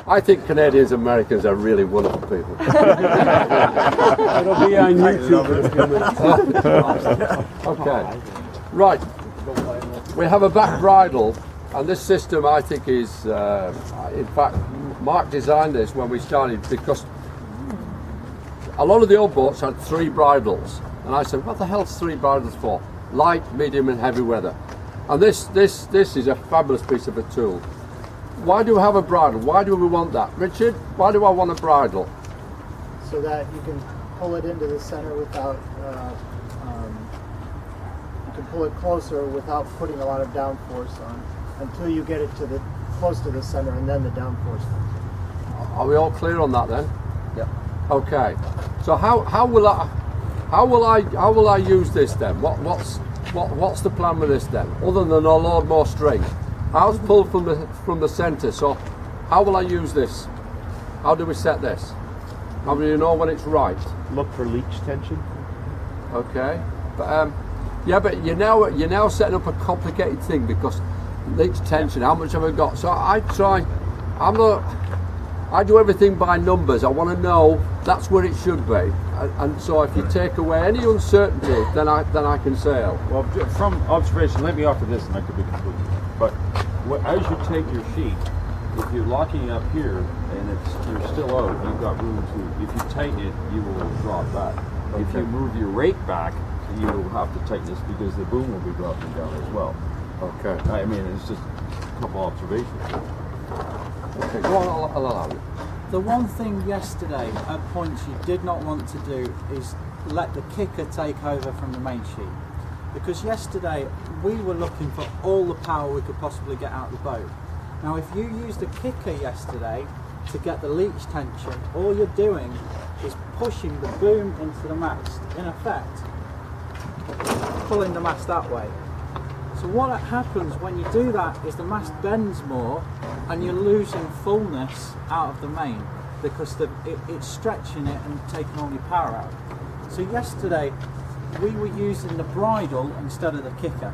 I think Canadians and Americans are really wonderful people. It'll be on YouTube in a few minutes. Okay, right. We have a back bridle, and this system I think is, in fact, Mark designed this when we started because a lot of the old boats had 3 bridles, and I said, what the hell's 3 bridles for? Light, medium, and heavy weather. And this is a fabulous piece of a tool. Why do we have a bridle? Why do we want that? Richard, why do I want a bridle? So that you can pull it into the center without, you can pull it closer without putting a lot of downforce on until you get it to the close to the center, and then the downforce comes. Are we all clear on that then? Yeah. Okay. So how will I use this then? What's the plan with this then? Other than a load more string. Ours pulled from the centre, so how will I use this? How do we set this? How do you know when it's right? Look for leech tension. Okay, but yeah, but you're now setting up a complicated thing because leech tension. How much have I got? So I do everything by numbers. I want to know that's where it should be, and so if you take away any uncertainty, then I can sail. Well, from observation, let me offer this, and I could be completely. But as you take your sheet, if you're locking up here and you're still out, you've got room to. If you tighten it, you will drop back. Okay. If you move your rake back, you will have to tighten this because the boom will be dropping down as well. Okay. I mean, it's just a couple observations. Okay, go on, I'll allow you. The one thing yesterday at points you did not want to do is let the kicker take over from the main sheet. Because yesterday we were looking for all the power we could possibly get out of the boat. Now if you used the kicker yesterday to get the leech tension, all you're doing is pushing the boom into the mast, in effect pulling the mast that way. So what happens when you do that is the mast bends more and you're losing fullness out of the main because it's stretching it and taking all your power out. So yesterday we were using the bridle instead of the kicker,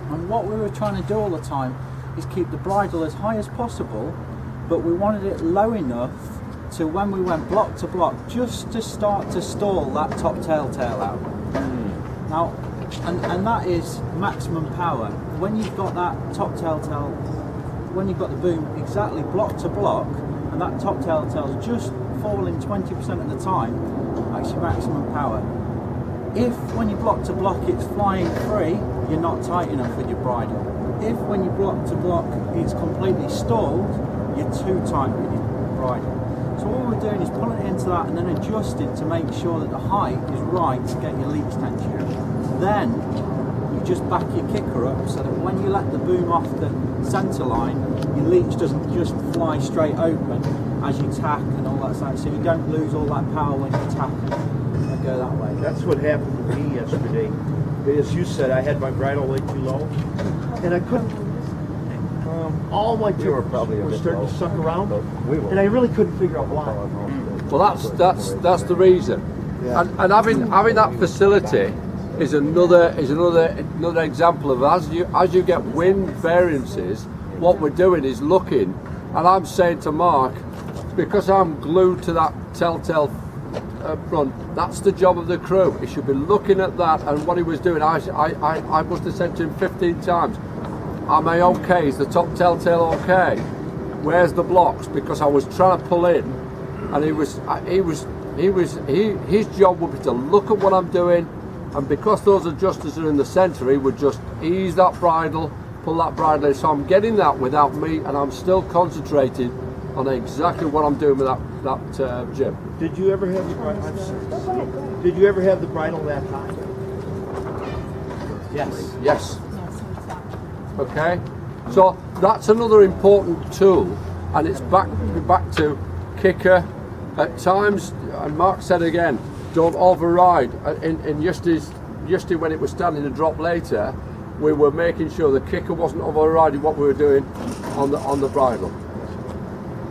and what we were trying to do all the time is keep the bridle as high as possible, but we wanted it low enough to when we went block to block just to start to stall that top tail out. Now and that is maximum power. When you've got that top tail, when you've got the boom exactly block to block and that top tail is just falling 20% of the time, that's your maximum power. If when you block to block it's flying free, you're not tight enough with your bridle. If when you block to block it's completely stalled, you're too tight with your bridle. So what we're doing is pulling it into that and then adjusting to make sure that the height is right to get your leech tension. Then you just back your kicker up so that when you let the boom off the centre line, your leech doesn't just fly straight open as you tack and all that stuff. So you don't lose all that power when you tack and go that way. That's what happened to me yesterday. As you said, I had my bridle way too low, and I couldn't. All my tips were starting to suck around, and I really couldn't figure out why. Well, that's the reason. Yeah. And having that facility is another example of as you get wind variances, what we're doing is looking, and I'm saying to Mark, because I'm glued to that telltale front, that's the job of the crew. He should be looking at that, and what he was doing, I must have said to him 15 times, am I okay? Is the top telltale okay? Where's the blocks? Because I was trying to pull in, and his job would be to look at what I'm doing, and because those adjusters are in the centre, he would just ease that bridle, pull that bridle in. So I'm getting that without me, and I'm still concentrating on exactly what I'm doing with that jib. Did you ever have the bridle? Did you ever have the bridle that high? Yes. Yes. Okay. So that's another important tool, and it's back to kicker. At times, and Mark said again, don't override. In yesterday when it was starting to drop later, we were making sure the kicker wasn't overriding what we were doing on the bridle.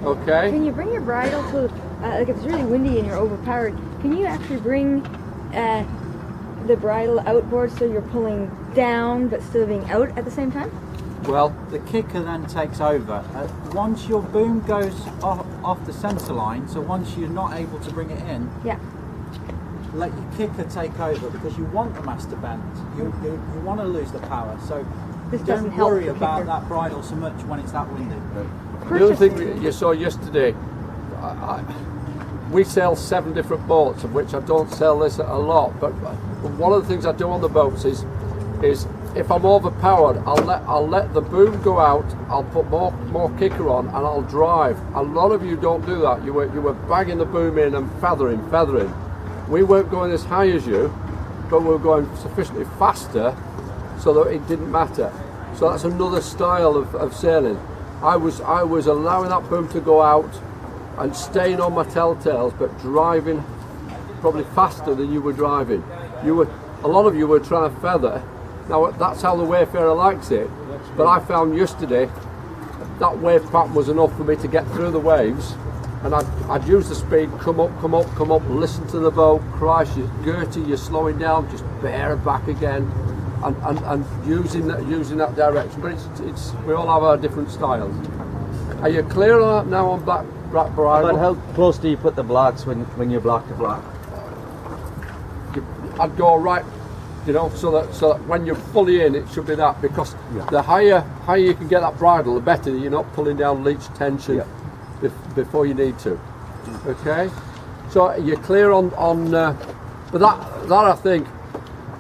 Okay. Can you bring your bridle to, like if it's really windy and you're overpowered, can you actually bring the bridle outboard so you're pulling down but still being out at the same time? Well, the kicker then takes over. Once your boom goes off the centre line, so once you're not able to bring it in, Yeah. let your kicker take over because you want the master bend. You want to lose the power. So This doesn't don't help worry the about kicker. that bridle so much when it's that windy. the other thing you saw yesterday, we sell 7 different boats, of which I don't sell this a lot. But one of the things I do on the boats is if I'm overpowered, I'll let the boom go out. I'll put more kicker on, and I'll drive. A lot of you don't do that. You were banging the boom in and feathering. We weren't going as high as you, but we were going sufficiently faster so that it didn't matter. So that's another style of sailing. I was allowing that boom to go out and staying on my telltales, but driving probably faster than you were driving. A lot of you were trying to feather. Now that's how the Wayfarer likes it, but I found yesterday that wave pattern was enough for me to get through the waves, and I'd use the speed, come up, listen to the boat, Christ, you're Gertie, you're slowing down, just bear it back again, and using that direction. But it's we all have our different styles. Are you clear on that now on black bridle? But how close do you put the blocks when you block the block? I'd go right, so that when you're fully in, it should be that, because the higher you can get that bridle, the better. You're not pulling down leech tension before you need to. Okay, so you're clear on but that I think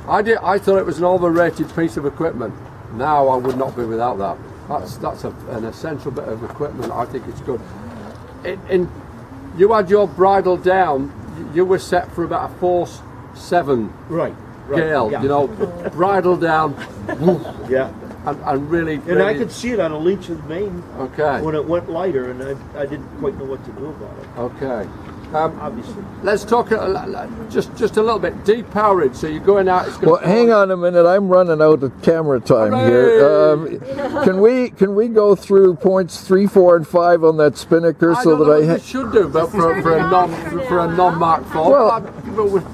I thought it was an overrated piece of equipment. Now I would not be without that. That's an essential bit of equipment. I think it's good. You had your bridle down. You were set for about a 4-7 gale. Bridle down. Yeah. And really. And I could see it on a leech in Maine. Okay. When it went lighter, and I didn't quite know what to do about it. Okay. Obviously. Let's talk just a little bit. Depowering. So you're going out. It's Well, hang on a minute. I'm running out of camera time here. Can we go through points 3, 4, and 5 on that spinnaker I so don't know that what you should do, but for a non-mark fall. Well, would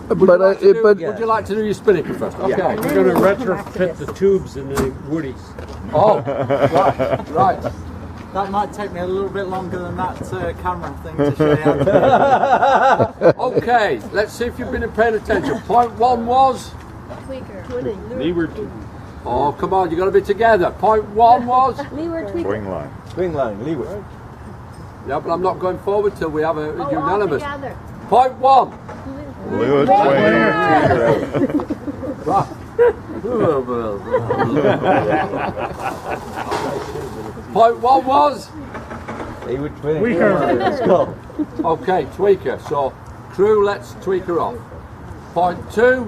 you like to do your spinnaker first? Okay. We're going to retrofit the tubes in the woodies. Oh, right. That might take me a little bit longer than that camera thing to show you. Okay, let's see if you've been paying attention. Point 1 was? Tweaker. Leeward. Oh, come on, you've got to be together. Point 1 was? Leeward tweaker. Swing line. Swing line, leeward. Yeah, but I'm not going forward till we have a unanimous. All together. Point 1. Leeward Point 1 was? Leeward twin. Tweaker. Let's go. Okay, tweaker. So, crew, let's tweaker off. Point 2,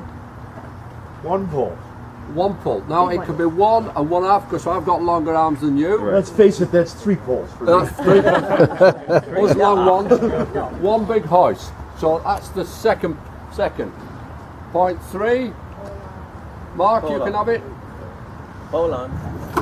1 pull. 1 pull. Now, it could be 1 and 1/2 because I've got longer arms than you. Let's face it, that's 3 pulls. For me. That's 3 pulls. Us long ones. 1 big hoist. So, that's the second. Point 3. Mark, you can have it. Hold on.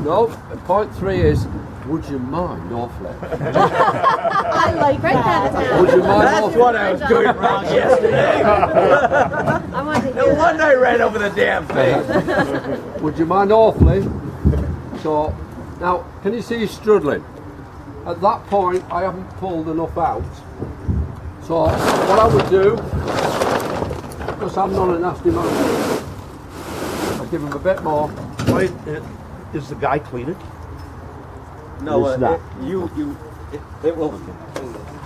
No, point 3 is, would you mind awfully? I like that. Would you mind awfully? What I was doing wrong yesterday. I want to No hear wonder I ran over the damn thing. Would you mind awfully? So, now, can you see struggling? At that point, I haven't pulled enough out. So, what I would do, because I'm not a nasty man, I'll give him a bit more. Wait, is the guy cleaning? No, It's not. it will.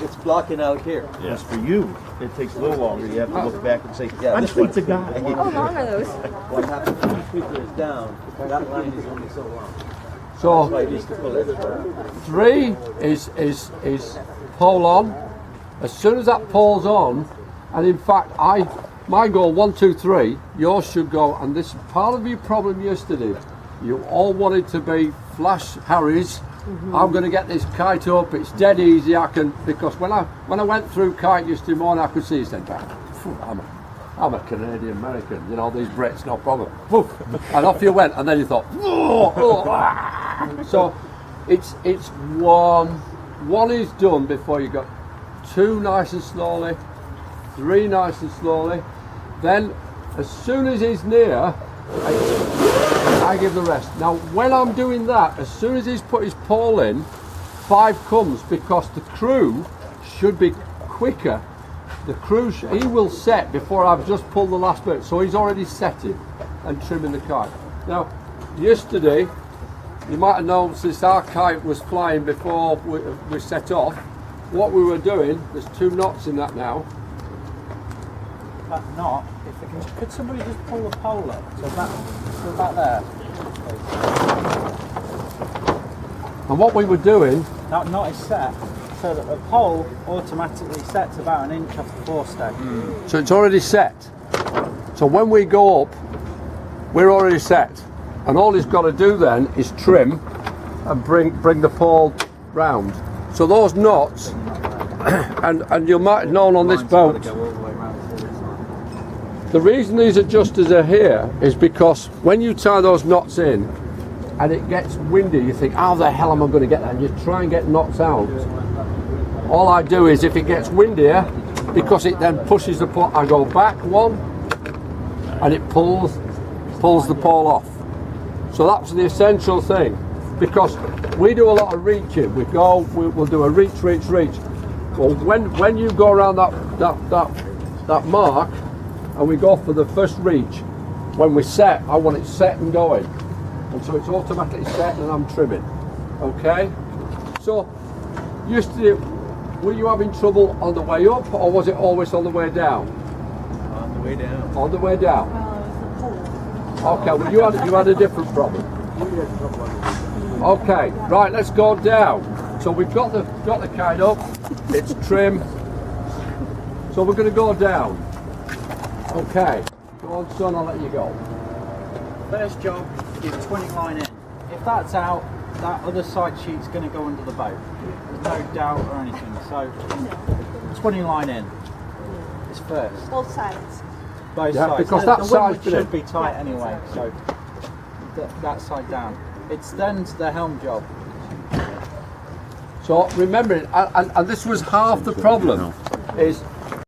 It's blocking out here. Yes. For you, it takes a little longer. You have to look back and say, Yeah, I this tweaked the one. guy. How long are those? What happens when the tweaker is down? That line is only so long. That's So, why it needs to pull it. 3 is pull on. As soon as that pulls on, and in fact, my goal 1, 2, 3. Yours should go, and this is part of your problem yesterday. You all wanted to be flash Harrys. I'm going to get this kite up. It's dead easy. Because when I went through kite yesterday morning, I could see it. I'm a Canadian American. These Brits, no problem. And off you went, and then you thought, So it's 1. 1 is done before you go. 2 nice and slowly. 3 nice and slowly. Then, as soon as he's near, I give the rest. Now, when I'm doing that, as soon as he's put his pole in, 5 comes because the crew should be quicker. The crew, he will set before I've just pulled the last bit, so he's already setting and trimming the kite. Now, yesterday, you might have noticed this, our kite was flying before we set off. What we were doing, there's 2 knots in that now. That knot, if it can, could somebody just pull the pole up to about there? And what we were doing, That knot is set so that the pole automatically sets about an inch off the forestay. so it's already set. So when we go up, we're already set. And all he's got to do then is trim and bring the pole round. So those knots, and you might have known on this boat, the reason these adjusters are here is because when you tie those knots in and it gets windy, you think, how the hell am I going to get that? And you try and get knots out. All I do is, if it gets windier, because it then pushes the pole, I go back 1 and it pulls the pole off. So that's the essential thing, because we do a lot of reaching. We'll do a reach. Well, when you go around that mark and we go for the first reach, when we set, I want it set and going, and so it's automatically set and I'm trimming. Okay. So yesterday, were you having trouble on the way up, or was it always on the way down? On the way down. On the way down. Well, it was the pole. Okay, well you had a different problem. Okay, right, let's go down. So we've got the kite up, it's trim. So we're gonna go down. Okay. Go on, son, I'll let you go. First job is twinning line in. If that's out, that other side sheet's going to go under the boat. There's no doubt or anything. So, twinning line in is first. Both sides. Both Yeah, sides. because the that side's windward been should be tight anyway. So, that side down. It's then the helm job. So remember, and this was half the problem, is